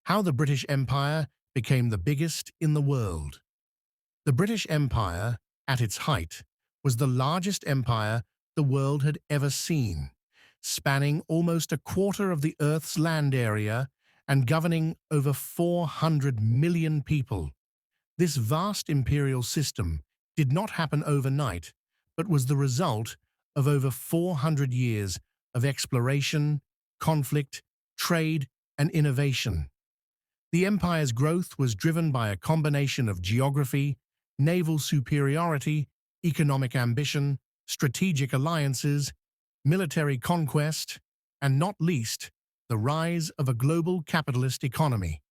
How the British Empire became the biggest in the world. The British Empire, at its height, was the largest empire the world had ever seen, spanning almost a quarter of the Earth's land area and governing over 400 million people. This vast imperial system did not happen overnight, but was the result of over 400 years of exploration, conflict, trade, and innovation. The empire's growth was driven by a combination of geography, naval superiority, economic ambition, strategic alliances, military conquest, and not least, the rise of a global capitalist economy.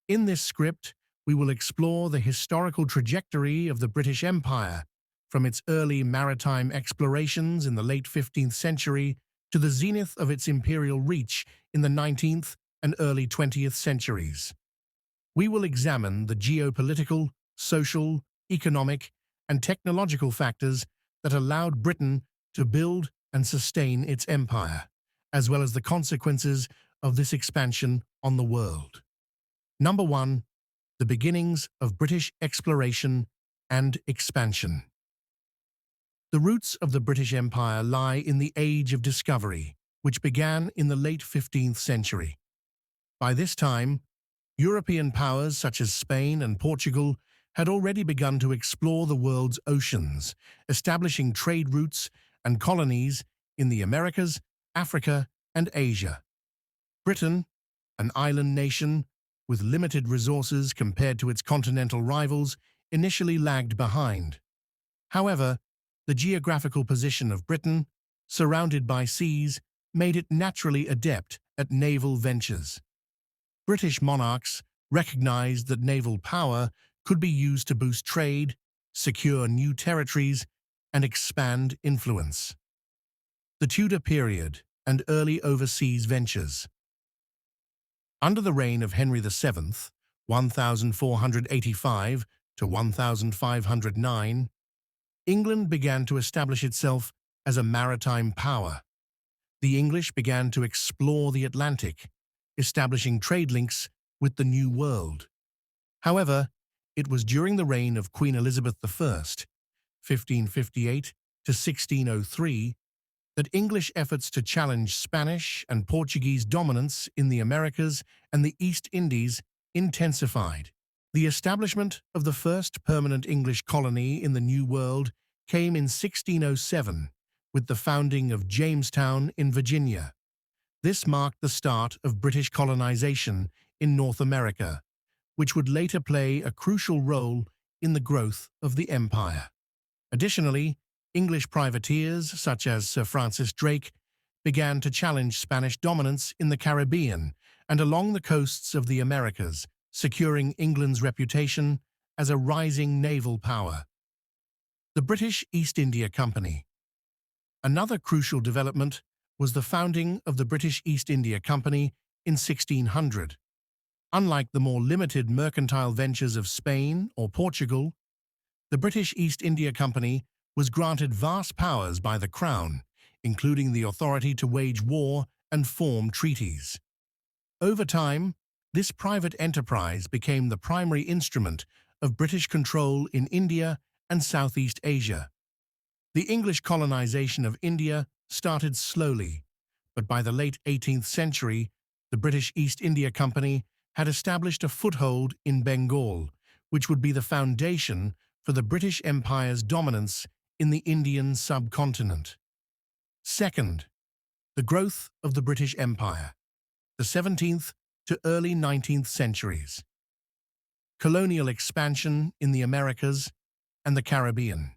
In this script, we will explore the historical trajectory of the British Empire, from its early maritime explorations in the late 15th century to the zenith of its imperial reach in the 19th and early 20th centuries. We will examine the geopolitical, social, economic, and technological factors that allowed Britain to build and sustain its empire, as well as the consequences of this expansion on the world. Number 1. The beginnings of British exploration and expansion. The roots of the British Empire lie in the Age of Discovery, which began in the late 15th century. By this time, European powers such as Spain and Portugal had already begun to explore the world's oceans, establishing trade routes and colonies in the Americas, Africa, and Asia. Britain, an island nation with limited resources compared to its continental rivals, initially lagged behind. However, the geographical position of Britain, surrounded by seas, made it naturally adept at naval ventures. British monarchs recognized that naval power could be used to boost trade, secure new territories, and expand influence. The Tudor period and early overseas ventures. Under the reign of Henry VII, 1485 to 1509, England began to establish itself as a maritime power. The English began to explore the Atlantic, establishing trade links with the New World. However, it was during the reign of Queen Elizabeth I, 1558 to 1603, that English efforts to challenge Spanish and Portuguese dominance in the Americas and the East Indies intensified. The establishment of the first permanent English colony in the New World came in 1607 with the founding of Jamestown in Virginia. This marked the start of British colonization in North America, which would later play a crucial role in the growth of the empire. Additionally, English privateers such as Sir Francis Drake began to challenge Spanish dominance in the Caribbean and along the coasts of the Americas, securing England's reputation as a rising naval power. The British East India Company. Another crucial development was the founding of the British East India Company in 1600. Unlike the more limited mercantile ventures of Spain or Portugal, the British East India Company was granted vast powers by the Crown, including the authority to wage war and form treaties. Over time, this private enterprise became the primary instrument of British control in India and Southeast Asia. The English colonization of India started slowly, but by the late 18th century, the British East India Company had established a foothold in Bengal, which would be the foundation for the British Empire's dominance in the Indian subcontinent. Second, the growth of the British Empire, the 17th to early 19th centuries. Colonial expansion in the Americas and the Caribbean.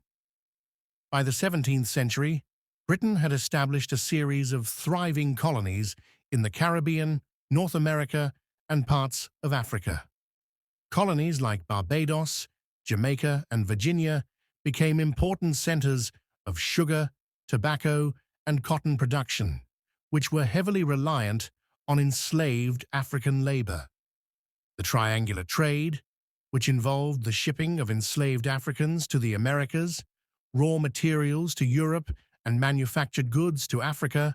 By the 17th century, Britain had established a series of thriving colonies in the Caribbean, North America, and parts of Africa. Colonies like Barbados, Jamaica, and Virginia became important centers of sugar, tobacco, and cotton production, which were heavily reliant on enslaved African labor. The triangular trade, which involved the shipping of enslaved Africans to the Americas, raw materials to Europe, and manufactured goods to Africa,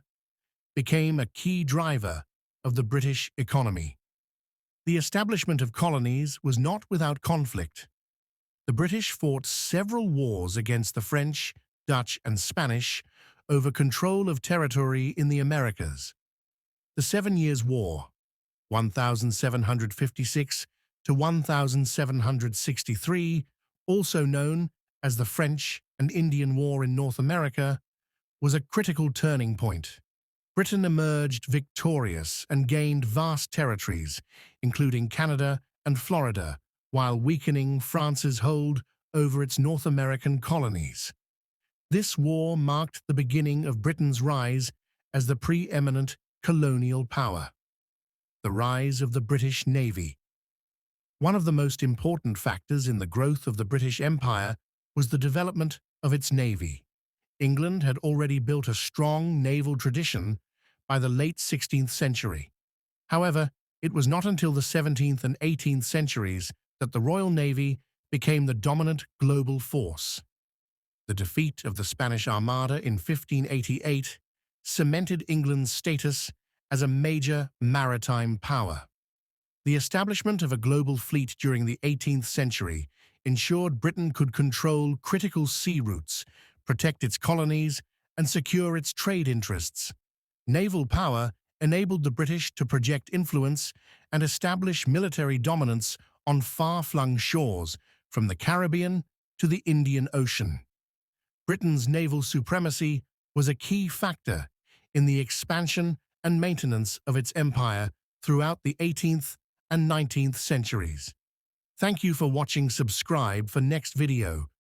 became a key driver of the British economy. The establishment of colonies was not without conflict. The British fought several wars against the French, Dutch, and Spanish over control of territory in the Americas. The 7 Years' War, 1756 to 1763, also known as the French and Indian War in North America, was a critical turning point. Britain emerged victorious and gained vast territories, including Canada and Florida, while weakening France's hold over its North American colonies. This war marked the beginning of Britain's rise as the preeminent colonial power. The rise of the British Navy. One of the most important factors in the growth of the British Empire was the development of its navy. England had already built a strong naval tradition by the late 16th century. However, it was not until the 17th and 18th centuries that the Royal Navy became the dominant global force. The defeat of the Spanish Armada in 1588 cemented England's status as a major maritime power. The establishment of a global fleet during the 18th century ensured Britain could control critical sea routes, protect its colonies, and secure its trade interests. Naval power enabled the British to project influence and establish military dominance on far-flung shores from the Caribbean to the Indian Ocean. Britain's naval supremacy was a key factor in the expansion and maintenance of its empire throughout the 18th and 19th centuries. Thank you for watching. Subscribe for next video